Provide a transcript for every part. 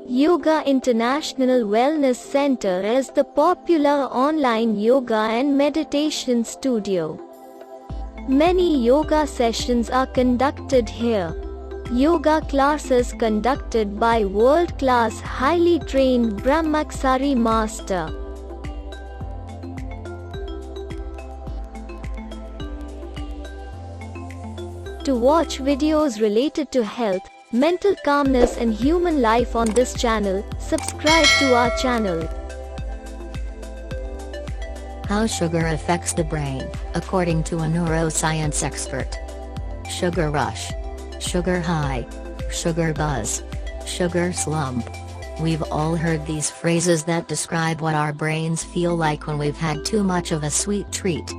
Yoga International Wellness Center is the popular online yoga and meditation studio. Many yoga sessions are conducted here. Yoga classes conducted by world-class highly trained Brahmachari master. To watch videos related to health, mental calmness and human life on this channel, subscribe to our channel. How sugar affects the brain, according to a neuroscience expert. Sugar rush, sugar high, sugar buzz, sugar slump. We've all heard these phrases that describe what our brains feel like when we've had too much of a sweet treat.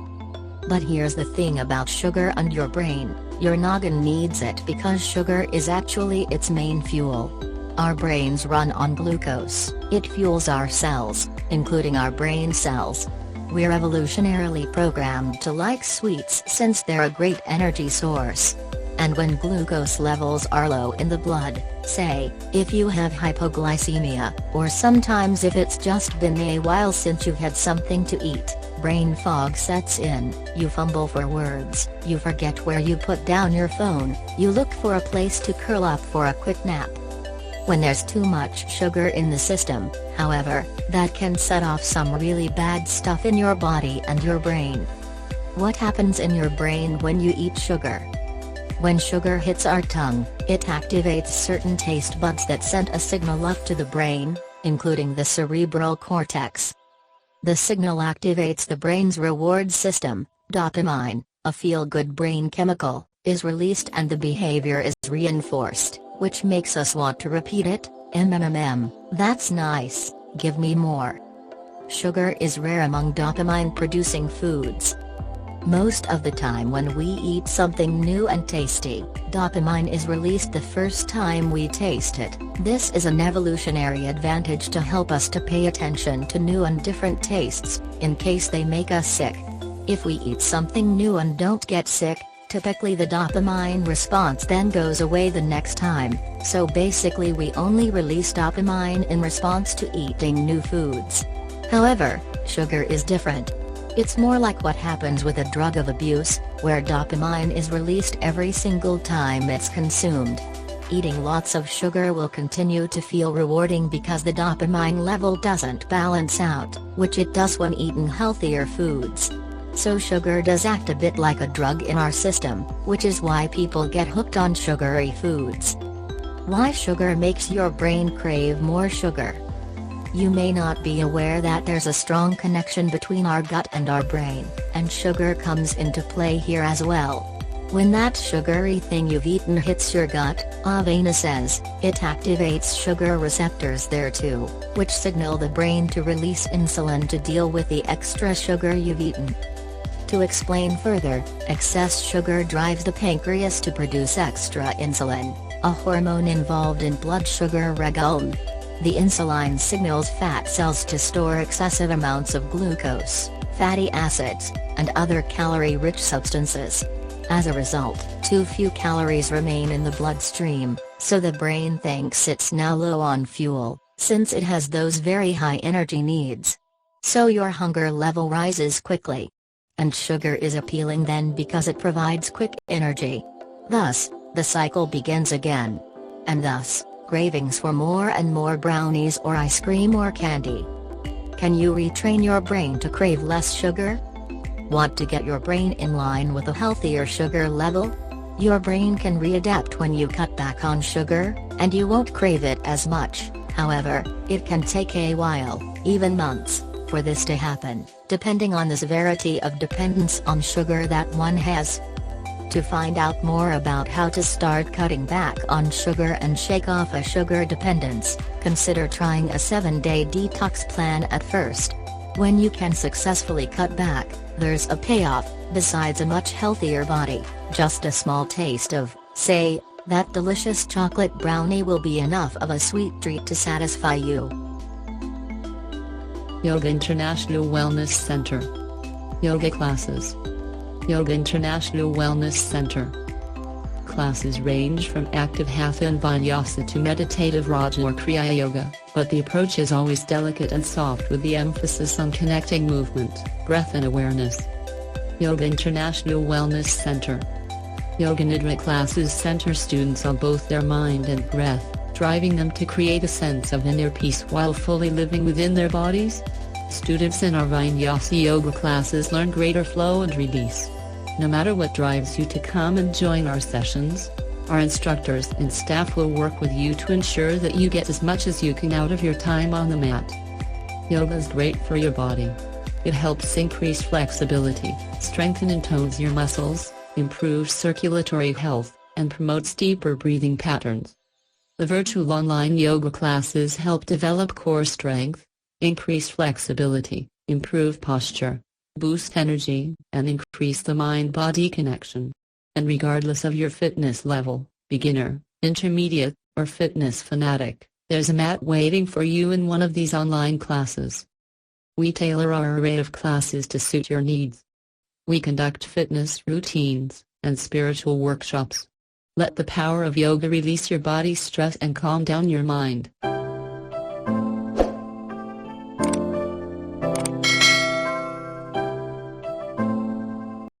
But here's the thing about sugar and your brain. Your noggin needs it because sugar is actually its main fuel. Our brains run on glucose. It fuels our cells, including our brain cells. We're evolutionarily programmed to like sweets since they're a great energy source. And when glucose levels are low in the blood, say, if you have hypoglycemia, or sometimes if it's just been a while since you've had something to eat, brain fog sets in, you fumble for words, you forget where you put down your phone, you look for a place to curl up for a quick nap. When there's too much sugar in the system, however, that can set off some really bad stuff in your body and your brain. What happens in your brain when you eat sugar? When sugar hits our tongue, it activates certain taste buds that send a signal up to the brain, including the cerebral cortex. The signal activates the brain's reward system. Dopamine, a feel-good brain chemical, is released and the behavior is reinforced, which makes us want to repeat it. That's nice, give me more. Sugar is rare among dopamine-producing foods. Most of the time when we eat something new and tasty, dopamine is released the first time we taste it. This is an evolutionary advantage to help us to pay attention to new and different tastes, in case they make us sick. If we eat something new and don't get sick, typically the dopamine response then goes away the next time, so basically we only release dopamine in response to eating new foods. However, sugar is different. It's more like what happens with a drug of abuse, where dopamine is released every single time it's consumed. Eating lots of sugar will continue to feel rewarding because the dopamine level doesn't balance out, which it does when eating healthier foods. So sugar does act a bit like a drug in our system, which is why people get hooked on sugary foods. Why sugar makes your brain crave more sugar? You may not be aware that there's a strong connection between our gut and our brain, and sugar comes into play here as well. When that sugary thing you've eaten hits your gut, Avena says, it activates sugar receptors there too, which signal the brain to release insulin to deal with the extra sugar you've eaten. To explain further, excess sugar drives the pancreas to produce extra insulin, a hormone involved in blood sugar regulation. The insulin signals fat cells to store excessive amounts of glucose, fatty acids, and other calorie-rich substances. As a result, too few calories remain in the bloodstream, so the brain thinks it's now low on fuel, since it has those very high energy needs. So your hunger level rises quickly. And sugar is appealing then because it provides quick energy. Thus, the cycle begins again. And thus, cravings for more and more brownies or ice cream or candy. Can you retrain your brain to crave less sugar? Want to get your brain in line with a healthier sugar level? Your brain can readapt when you cut back on sugar, and you won't crave it as much. However, it can take a while, even months, for this to happen, depending on the severity of dependence on sugar that one has. To find out more about how to start cutting back on sugar and shake off a sugar dependence, consider trying a 7-day detox plan at first. When you can successfully cut back, there's a payoff. Besides a much healthier body, just a small taste of, say, that delicious chocolate brownie will be enough of a sweet treat to satisfy you. Yoga International Wellness Center. Yoga classes. Yoga International Wellness Center. classes range from active hatha and vinyasa to meditative Raja or Kriya Yoga, but the approach is always delicate and soft with the emphasis on connecting movement, breath and awareness. Yoga International Wellness Center. Yoga Nidra classes center students on both their mind and breath, driving them to create a sense of inner peace while fully living within their bodies. Students in our Vinyasa yoga classes learn greater flow and release. No matter what drives you to come and join our sessions, our instructors and staff will work with you to ensure that you get as much as you can out of your time on the mat. Yoga is great for your body. It helps increase flexibility, strengthen and tones your muscles, improves circulatory health, and promotes deeper breathing patterns. The virtual online yoga classes help develop core strength, increase flexibility, improve posture, boost energy, and increase the mind-body connection. And regardless of your fitness level, beginner, intermediate, or fitness fanatic, there's a mat waiting for you in one of these online classes. We tailor our array of classes to suit your needs. We conduct fitness routines and spiritual workshops. Let the power of yoga release your body's stress and calm down your mind.